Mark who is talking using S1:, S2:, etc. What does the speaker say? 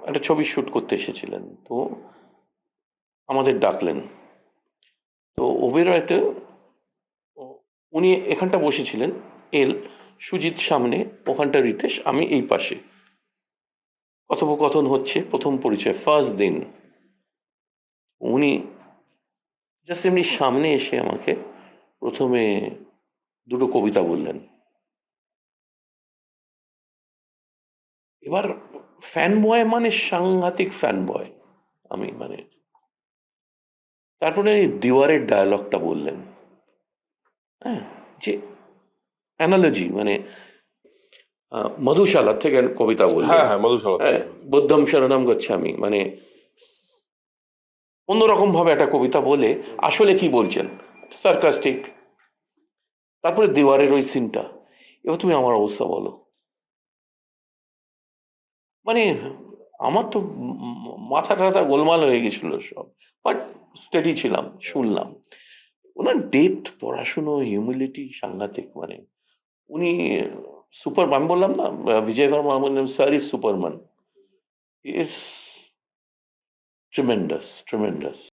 S1: একটা ছবি শ্যুট করতে এসেছিলেন। তো আমাদের ডাকলেন। তো ওবেরয়তে ও উনি এখানটা বসেছিলেন, এল, সুজিত সামনে, ওখানটা রিতেশ, আমি এই পাশে। কথোপকথন হচ্ছে, প্রথম পরিচয়, ফার্স্ট দিন। উনি জাস্ট এমনি সামনে এসে আমাকে প্রথমে দুটো কবিতা বললেন। এবার ফ্যান বয় মানে সাংঘাতিক ফ্যান বয় আমি, মানে তারপরে এই দেওয়ারের ডায়ালগটা বললেন। হ্যাঁ, যে অ্যানালজি, মানে মধুশালা থেকে কবিতা বললেন।
S2: হ্যাঁ, মধুশালা
S1: হ্যাঁ,
S2: থেকে।
S1: বুদ্ধম শরণম গচ্ছামি, মানে অন্যরকম ভাবে একটা কবিতা বলে আসলে কি বলছেন, সার্কাস্টিক। তারপরে দেওয়ারের ওই সিনটা। এবার তুমি আমার অবস্থা বলো। মানে আমার তো মাথা টাথা গোলমাল হয়ে গেছিল সব, বাট স্টেডি ছিলাম, শুনলাম। ওনার ডেপথ, পড়াশুনো, হিউমিলিটি সাংঘাতিক। মানে উনি সুপার, আমি বললাম না বিজয় ভার্মা, বললাম sir is Superman, is tremendous, tremendous.